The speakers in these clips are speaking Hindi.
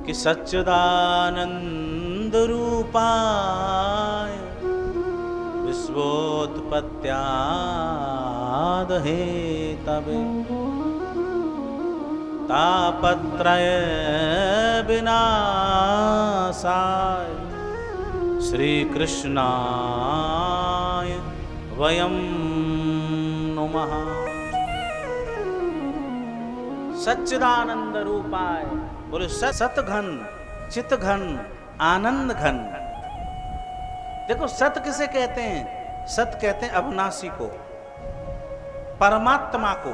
कि सच्चिदानंद रूपाय विश्वोत्पत्त्याद हेतवे तापत्रय विनाशाय श्री कृष्णाय वयं नुमः। सच्चिदानंद रूपाय बोले सत घन, चित घन, आनंद घन। देखो सत किसे कहते हैं? सत कहते हैं अविनाशी को, परमात्मा को।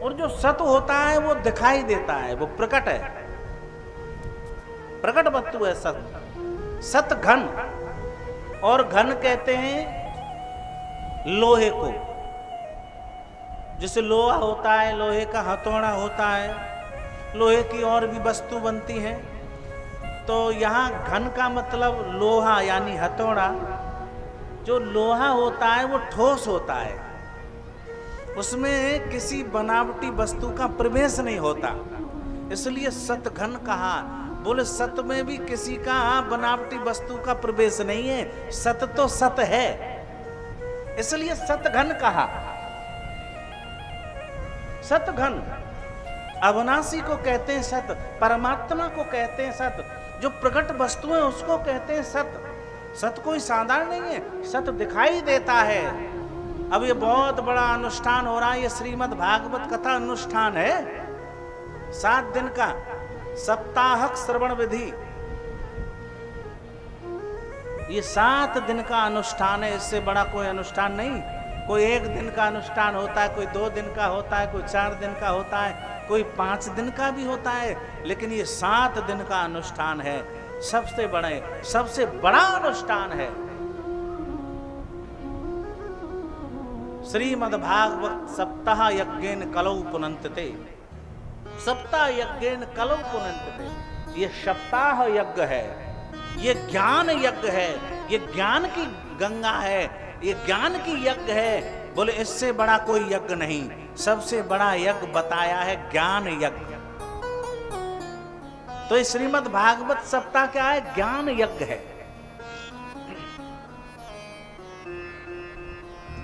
और जो सत होता है वो दिखाई देता है, वो प्रकट है, प्रकट वस्तु है सत। सत घन, और घन कहते हैं लोहे को। जैसे लोहा होता है, लोहे का हथौड़ा होता है, लोहे की और भी वस्तु बनती है। तो यहाँ घन का मतलब लोहा यानी हथौड़ा। जो लोहा होता है वो ठोस होता है, उसमें किसी बनावटी वस्तु का प्रवेश नहीं होता, इसलिए सतघन कहा। बोले सत में भी किसी का बनावटी वस्तु का प्रवेश नहीं है, सत तो सत है, इसलिए सतघन कहा। सतघन अविनाशी को कहते हैं सत, परमात्मा को कहते हैं सत, जो प्रकट वस्तु है उसको कहते हैं सत। सत कोई साधारण नहीं है, सत दिखाई देता है। अब ये बहुत बड़ा अनुष्ठान हो रहा है, ये श्रीमद् भागवत कथा अनुष्ठान है, 7 दिन का सप्ताहक श्रवण विधि। ये 7 दिन का अनुष्ठान है, इससे बड़ा कोई अनुष्ठान नहीं। कोई 1 दिन का अनुष्ठान होता है, कोई 2 दिन का होता है, कोई 4 दिन का होता है, कोई 5 दिन का भी होता है, लेकिन ये 7 दिन का अनुष्ठान है, सबसे बड़ा अनुष्ठान है। श्रीमद् भागवत सप्ताह यज्ञेन कलौ पुनन्त्यते, सप्ताह यज्ञेन कलौ पुनन्त्यते। ये सप्ताह यज्ञ है, ये ज्ञान यज्ञ है, ये ज्ञान की गंगा है, ये ज्ञान की यज्ञ है। बोले इससे बड़ा कोई यज्ञ नहीं, सबसे बड़ा यज्ञ बताया है ज्ञान यज्ञ। तो ये श्रीमद् भागवत सप्ताह क्या है? ज्ञान यज्ञ है।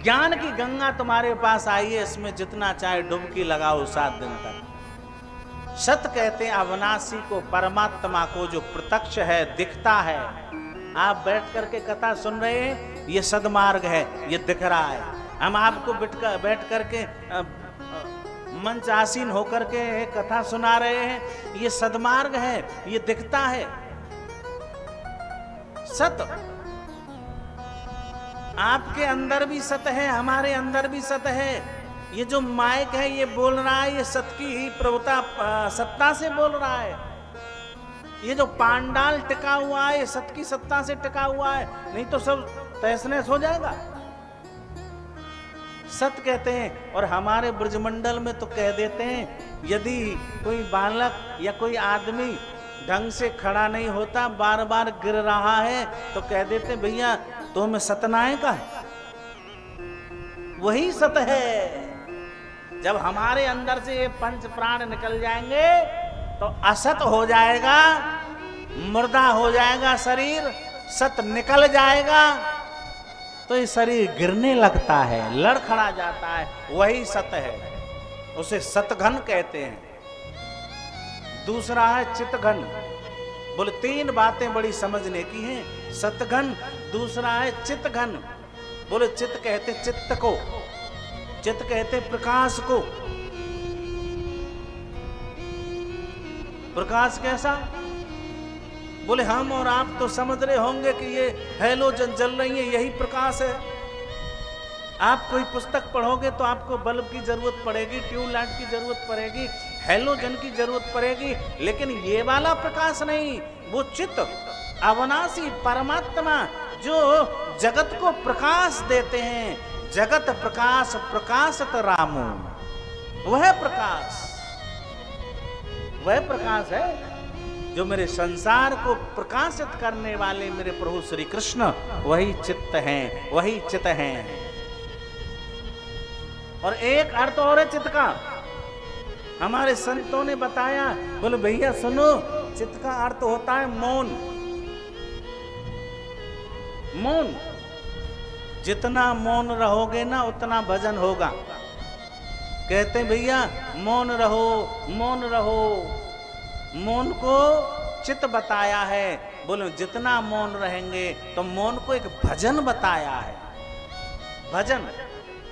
ज्ञान की गंगा तुम्हारे पास आई है, इसमें जितना चाहे डुबकी लगाओ 7 दिन तक। सत कहते हैं अविनाशी को, परमात्मा को, जो प्रत्यक्ष है, दिखता है। आप बैठ करके कथा सुन रहे हैं, ये सदमार्ग है, ये दिख रहा है। हम आपको बैठ करके मंच आसीन होकर के कथा सुना रहे हैं, ये सदमार्ग है, ये दिखता है। सत आपके अंदर भी सत है, हमारे अंदर भी सत है। ये जो माइक है ये बोल रहा है, ये सत की ही प्रभुता सत्ता से बोल रहा है। ये जो पांडाल टिका हुआ है, ये सत की सत्ता से टिका हुआ है, नहीं तो सब तहस नहस हो जाएगा। सत कहते हैं। और हमारे ब्रजमंडल में तो कह देते हैं, यदि कोई बालक या कोई आदमी ढंग से खड़ा नहीं होता, बार बार गिर रहा है, तो कह देते भैया तो में सतनाए का, वही सत है। जब हमारे अंदर से ये 5 प्राण निकल जाएंगे तो असत हो जाएगा, मुर्दा हो जाएगा शरीर, सत निकल जाएगा तो ये शरीर गिरने लगता है, लड़खड़ा जाता है, वही सत है, उसे सतघन कहते हैं। दूसरा है चितघन। बोले 3 बातें बड़ी समझने की हैं, सतघन, दूसरा है चितघन। बोले चित कहते चित्त को, चित कहते प्रकाश को। प्रकाश कैसा? बोले हम और आप तो समझ रहे होंगे कि ये हैलोजन जल रही है, यही प्रकाश है। आप कोई पुस्तक पढ़ोगे तो आपको बल्ब की जरूरत पड़ेगी, ट्यूबलाइट की जरूरत पड़ेगी, हैलोजन की जरूरत पड़ेगी, लेकिन ये वाला प्रकाश नहीं। वो चित्त अविनाशी परमात्मा जो जगत को प्रकाश देते हैं। जगत प्रकाश प्रकाशत रामो, वह प्रकाश है जो मेरे संसार को प्रकाशित करने वाले मेरे प्रभु श्री कृष्ण, वही चित्त हैं, वही चित हैं। और एक अर्थ और है चित्त का, हमारे संतों ने बताया। बोले भैया सुनो, चित्त का अर्थ होता है मौन। मौन, जितना मौन रहोगे ना उतना भजन होगा। कहते हैं भैया मौन रहो, मौन रहो। मौन को चित्त बताया है। बोले जितना मौन रहेंगे तो मौन को एक भजन बताया है। भजन,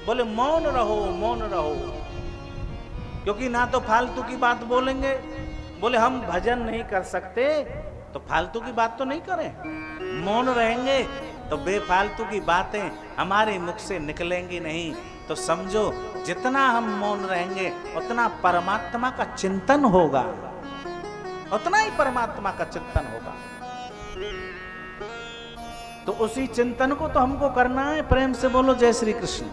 बोले मौन रहो, मौन रहो, क्योंकि ना तो फालतू की बात बोलेंगे। बोले हम भजन नहीं कर सकते तो फालतू की बात तो नहीं करें। मौन रहेंगे तो बेफालतू की बातें हमारे मुख से निकलेंगी नहीं। तो समझो जितना हम मौन रहेंगे उतना परमात्मा का चिंतन होगा, उतना ही परमात्मा का चिंतन होगा। तो उसी चिंतन को तो हमको करना है। प्रेम से बोलो जय श्री कृष्ण।